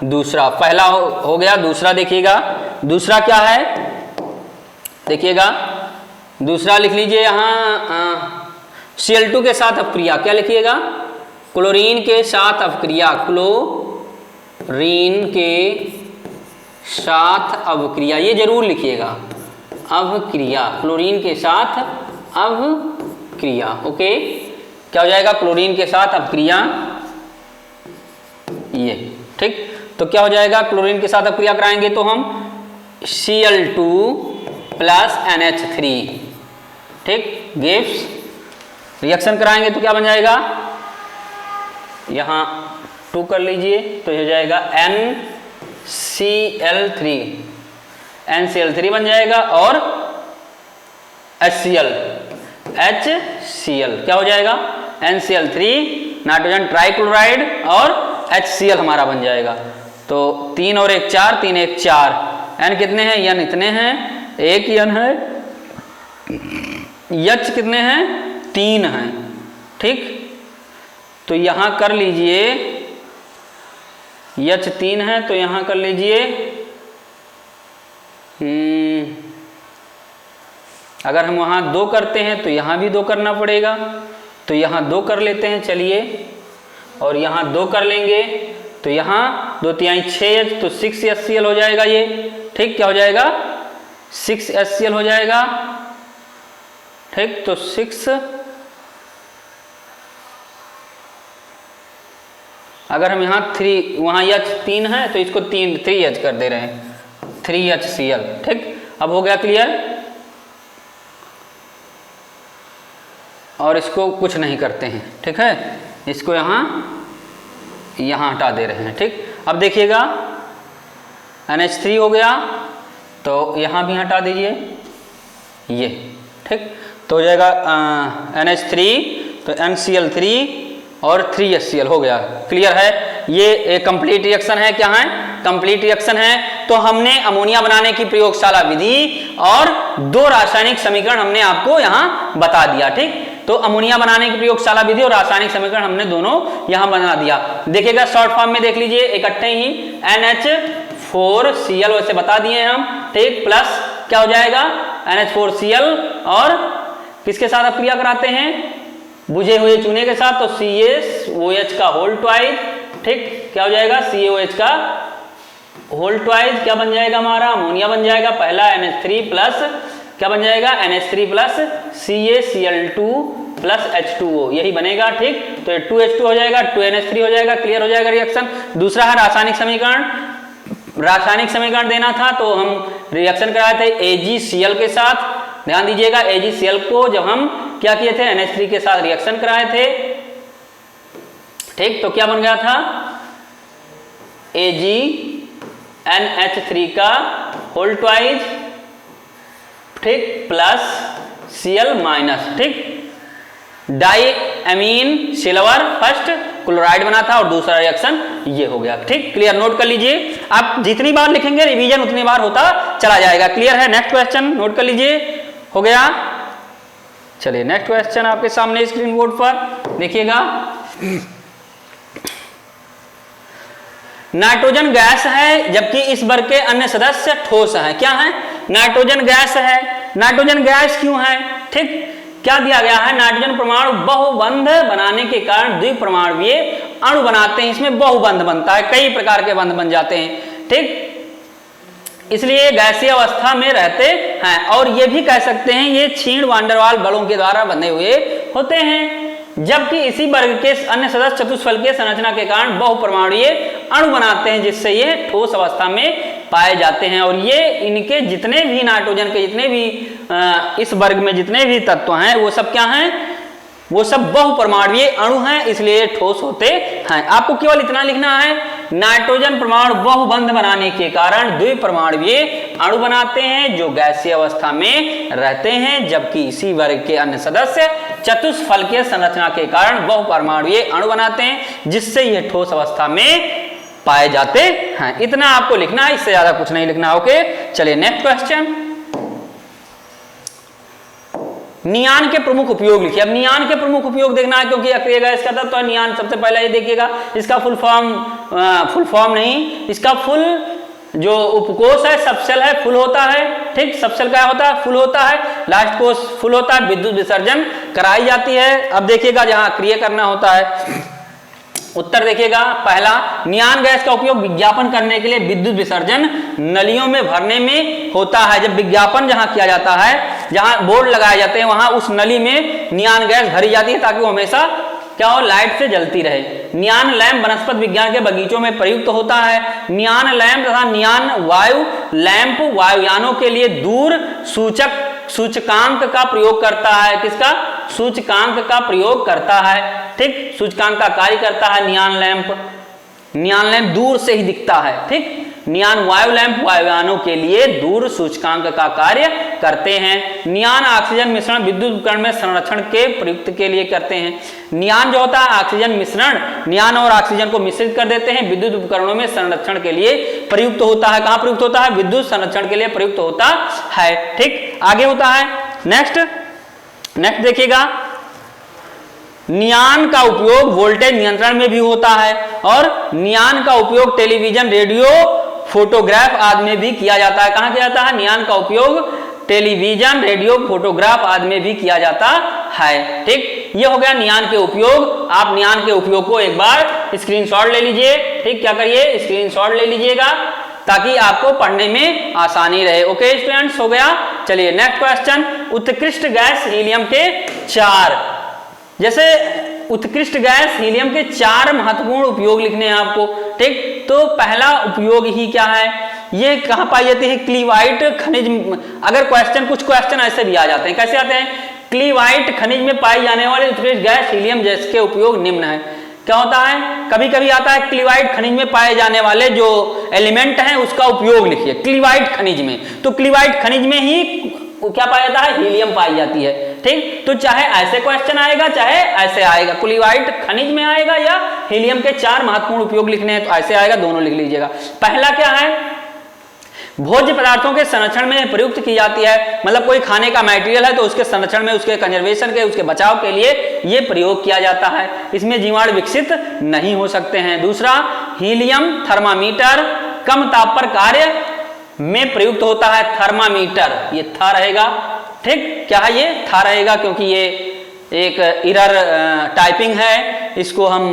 Speaker 1: दूसरा। पहला हो गया, दूसरा देखिएगा, दूसरा क्या है, देखिएगा दूसरा लिख लीजिए यहां Cl2 के साथ अपक्रिया। क्या लिखिएगा, क्लोरीन के साथ अपक्रिया, क्लोरीन के साथ अवक्रिया, ये जरूर लिखिएगा, अवक्रिया, क्लोरीन के साथ अवक्रिया। ओके, क्या हो जाएगा, क्लोरीन के साथ अवक्रिया, ये। ठीक, तो क्या हो जाएगा, क्लोरीन के साथ अपक्रिया कराएंगे तो हम Cl2 प्लस NH3, ठीक, गिव्स, रिएक्शन कराएंगे तो क्या बन जाएगा, यहां 2 कर लीजिए, तो हो जाएगा NCl3 बन जाएगा, और HCl, क्या हो जाएगा, NCl3 नाइट्रोजन ट्राइक्लोराइड और HCl हमारा बन जाएगा। तो 3 और 1 4, 3 1 4, N कितने हैं, N इतने हैं, एक N है, H कितने हैं, 3 हैं। ठीक, तो यहां कर लीजिए, H 3 है तो यहां कर लीजिए, अगर हम वहां 2 करते हैं तो यहां भी 2 करना पड़ेगा, तो यहां 2 कर लेते हैं, चलिए, और यहां 2 कर लेंगे तो यहां 2 तिहाई 6H, तो 6HCl हो जाएगा ये। ठीक, क्या हो जाएगा, 6HCl हो जाएगा। ठीक, तो 6 अगर हम यहाँ 3 वहाँ H 3 है तो इसको 3H कर दे रहे हैं, 3HCl। ठीक, अब हो गया क्लियर। और इसको कुछ नहीं करते हैं, ठीक है, इसको यहाँ हटा दे रहे हैं। ठीक, अब देखिएगा NH3 हो गया, तो यहाँ भी हटा दीजिए ये। ठीक, तो हो जाएगा NH3, तो NCl3 और 3HCl हो गया। क्लियर है, ये एक कंप्लीट रिएक्शन है। क्या है? कंप्लीट रिएक्शन है। तो हमने अमोनिया बनाने की प्रयोगशाला विधि और 2 रासायनिक समीकरण हमने आपको यहाँ बता दिया। ठीक, तो अमोनिया बनाने की प्रयोगशाला विधि और रासायनिक समीकरण हमने दोनों यहाँ बना दिया। देखिएगा शॉर्ट फॉर्म में देख लीजिए, इकट्ठे ही NH4Cl वैसे बता दिए हम। ठीक, प्लस क्या हो जाएगा NH4Cl और किसके साथ आप क्रिया कराते हैं? बुझे हुए चूने के साथ, तो CaOH का होल ट्वाइस। ठीक, क्या हो जाएगा? CaOH का होल ट्वाइस क्या बन जाएगा? हमारा अमोनिया बन जाएगा। पहला NH3 प्लस क्या बन जाएगा? NH3 plus CaCl2 plus H2O, यही बनेगा। ठीक, तो 2H2 हो जाएगा, 2NH3 हो जाएगा। क्लियर हो जाएगा रिएक्शन। दूसरा है रासायनिक समीकरण। रासायनिक समीकरण देना था तो हम रिएक्शन कराए थे AgCl के साथ। ध्यान दीजिएगा, AgCl को जब हम क्या किए थे? NH3 के साथ रिएक्शन कराए थे। ठीक, तो क्या बन गया था? AgNH3 का होल ट्वाइस, ठीक, प्लस Cl माइनस। ठीक, डाई अमीन सिल्वर फर्स्ट क्लोराइड बना था और दूसरा रिएक्शन ये हो गया। ठीक, क्लियर, नोट कर लीजिए। आप जितनी बार लिखेंगे रिवीजन उतनी बार होता चला जाएगा। क्लियर है? नेक्स्ट क्वेश्चन नोट कर लीजिए। हो गया? चलिए नेक्स्ट क्वेश्चन आपके सामने स्क्रीन बोर्ड पर देखिएगा। नाइट्रोजन गैस है जबकि इस वर्ग के अन्य सदस्य ठोस हैं। क्या है? नाइट्रोजन गैस है। नाइट्रोजन गैस क्यों है? ठीक, क्या दिया गया है? नाइट्रोजन परमाणु बहुबंध बनाने के कारण द्विपरमाणुवीय अणु बनाते हैं। इसमें बहुबंध बनता है, कई प्रकार के बंध बन जाते हैं। ठीक, इसलिए गैसीय अवस्था में रहते हैं। और ये भी कह सकते हैं ये क्षीण वान डेर वाल्स बलों के द्वारा बंधे हुए होते हैं। जबकि इसी वर्ग के अन्य सदस्य चतुष्फलकीय संरचना के कारण बहुपरमाणुवीय अणु बनाते हैं, जिससे ये ठोस अवस्था में पाए जाते हैं। और ये इनके जितने भी नाइट्रोजन के जितने भी इस वर्ग में जितने भी तत्व हैं वो सब क्या हैं? वो सब बहुपरमाणुवीय अणु हैं, इसलिए ठोस होते हैं। आपको केवल इतना लिखना है, नाइट्रोजन परमाणु बहुबंध बनाने के कारण द्विपरमाणुवीय अणु बनाते हैं जो गैसीय अवस्था में रहते हैं, जबकि इसी वर्ग के अन्य सदस्य चतुष्फलकीय संरचना के कारण बहुपरमाणुवीय अणु बनाते हैं, जिससे ये ठोस अवस्था में पाए जाते हैं। इतना आपको लिखना है, इससे ज्यादा कुछ नहीं लिखना। ओके, चलिए नेक्स्ट क्वेश्चन। नियान के प्रमुख उपयोग लिखिए। अब नियान के प्रमुख उपयोग देखना है, क्योंकि अक्रिय गैस का तत्व है नियान। सबसे पहले ये देखिएगा, इसका फुल फॉर्म नहीं, इसका फुल जो उपकोष है सबसेल है, फुल होता है। ठीक, सबसेल क्या होता है? फुल होता है। लास्ट कोष फुल होता है, विद्युत विसर्जन कराई जाती है। अब देखिएगा जहां क्रिया करना होता है, उत्तर देखिएगा। पहला, नियान गैस का उपयोग विज्ञापन करने के लिए विद्युत विसर्जन नलियों में भरने में होता है। जब विज्ञापन जहां किया जाता है, जहां बोर्ड लगाए जाते हैं, वहां उस नली में नियान गैस भरी जाती है ताकि वो हमेशा क्या हो? लाइट से जलती रहे। नियान लैंप वनस्पति विज्ञान के बगीचों में प्रयुक्त होता है। नियान लैंप तथा नियान वायु लैंप वायुयानों के लिए दूर सूचकांक का प्रयोग करता है। किसका? सूचकांक का प्रयोग करता है। ठीक, सूचकांक का कार्य करता है नियान लैंप। नियान लैंप दूर से ही दिखता है। ठीक, नियान वायु लैंप वायुयानों के लिए दूर सूचकांक का कार्य करते हैं। नियान ऑक्सीजन मिश्रण विद्युत उपकरण में संरक्षण के प्रयुक्त के लिए करते हैं। नियान जो होता है ऑक्सीजन मिश्रण, नियान और ऑक्सीजन को मिश्रित कर देते हैं, विद्युत उपकरणों में संरक्षण के लिए प्रयुक्त होता है। कहां प्रयुक्त होता है? विद्युत संरक्षण के लिए प्रयुक्त होता है। ठीक, आगे होता है नेक्स्ट देखिएगा। नियान का उपयोग वोल्टेज नियंत्रण में भी होता है और नियान का उपयोग टेलीविजन, रेडियो, फोटोग्राफ आदि में भी किया जाता है। कहां किया जाता है? नियान का उपयोग टेलीविजन, रेडियो, फोटोग्राफ आदि में भी किया जाता है। ठीक, ये हो गया नियान के उपयोग। आप नियान के उपयोग को एक बार स्क्रीनशॉट ले लीजिए। ठीक, क्या करिए? स्क्रीनशॉट ले लीजिएगा ताकि आपको पढ़ने में आसानी रहे। ओके स्टूडेंट्स, हो गया। चलिए नेक्स्ट क्वेश्चन। उत्कृष्ट गैस हीलियम के 4 जैसे उत्कृष्ट गैस हीलियम के 4 महत्वपूर्ण उपयोग लिखने हैं आपको, ठीक। तो पहला उपयोग ही क्या है, ये कहां पाई जाती है, क्लीवाइट खनिज। अगर कुछ क्वेश्चन ऐसे भी आ जाते हैं, कैसे आते हैं, क्लीवाइट खनिज में पाई जाने वाली उत्कृष्ट गैस हीलियम गैस के उपयोग निम्न है। क्या होता है, कभी कभी आता है क्लीवाइट खनिज में पाए जाने वाले जो एलिमेंट हैं उसका उपयोग लिखिए क्लीवाइट खनिज में। तो क्लीवाइट खनिज में ही क्या पाया जाता है, हीलियम पाई जाती है, ठीक। तो चाहे ऐसे क्वेश्चन आएगा चाहे ऐसे आएगा, क्लीवाइट खनिज में आएगा या हीलियम के 4 महत्वपूर्ण उपयोग लिखने हैं तो ऐसे आएगा, दोनों लिख लीजिएगा। पहला क्या है, भोज्य पदार्थों के संरक्षण में प्रयुक्त की जाती है, मतलब कोई खाने का मटेरियल है तो उसके संरक्षण में, उसके कंजर्वेशन के, उसके बचाव के लिए ये प्रयोग किया जाता है। इसमें जीवाणु विकसित नहीं हो सकते हैं। दूसरा, हीलियम थर्मामीटर कम ताप पर कार्य में प्रयुक्त होता है। थर्मामीटर ये था रहेगा, ठीक। क्या है, ये था रहेगा क्योंकि ये एक एरर टाइपिंग है, इसको हम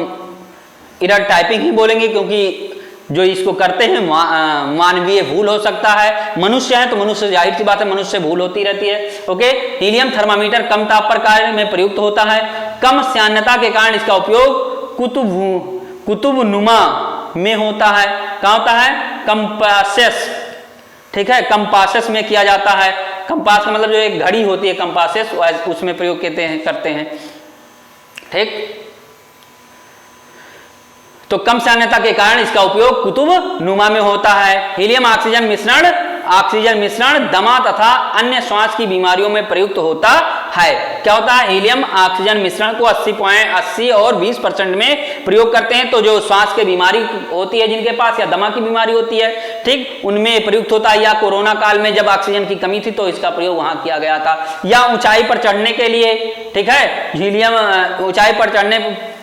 Speaker 1: एरर टाइपिंग ही बोलेंगे क्योंकि जो इसको करते हैं मानवीय भूल हो सकता है। मनुष्य है तो मनुष्य, जाहिर सी बात है मनुष्य से भूल होती रहती है, ओके। हीलियम थर्मामीटर कम ताप पर कार्य में प्रयुक्त होता है। कम श्यानता के कारण इसका उपयोग कुतुब नुमा में होता है। क्या होता है, कंपासेस, ठीक है, कंपासेस में किया जाता है। कंपास का मतलब जो एक घड़ी होती है कंपासेस, उसमें प्रयोग करते हैं, ठीक। तो कम श्यानता के कारण इसका उपयोग कुतुब नुमा में होता है। हीलियम ऑक्सीजन मिश्रण दमा तथा अन्य श्वास की बीमारियों में प्रयुक्त होता है। क्या होता है, हीलियम ऑक्सीजन मिश्रण को 80 और 20% में प्रयोग करते हैं। तो जो श्वास की बीमारी होती है जिनके पास, या दमा की बीमारी होती है, ठीक, उनमें प्रयुक्त होता है। या कोरोना काल में जब ऑक्सीजन की कमी थी तो इसका प्रयोग वहां किया गया था। या ऊंचाई पर चढ़ने के लिए, ठीक है, हीलियम ऊंचाई पर चढ़ने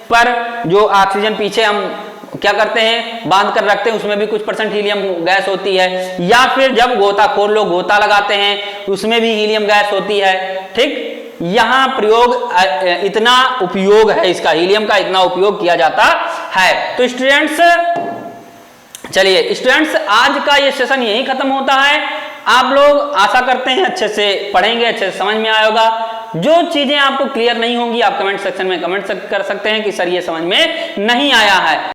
Speaker 1: पर जो ऑक्सीजन पीछे हम क्या करते हैं, बांध कर रखते हैं, उसमें भी कुछ % हीलियम गैस होती है। या फिर जब गोताखोर लोग गोता लगाते हैं उसमें भी हीलियम गैस होती है, ठीक। यहां प्रयोग इतना उपयोग है इसका, हीलियम का इतना उपयोग किया जाता है। तो स्टूडेंट्स, चलिए स्टूडेंट्स, आज का ये सेशन यही खत्म होता है। आप लोग आशा करते हैं अच्छे से पढ़ेंगे, अच्छे से समझ में आया होगा। जो चीजें आपको क्लियर नहीं होंगी आप कमेंट सेक्शन में कमेंट कर सकते हैं कि सर ये समझ में नहीं आया है।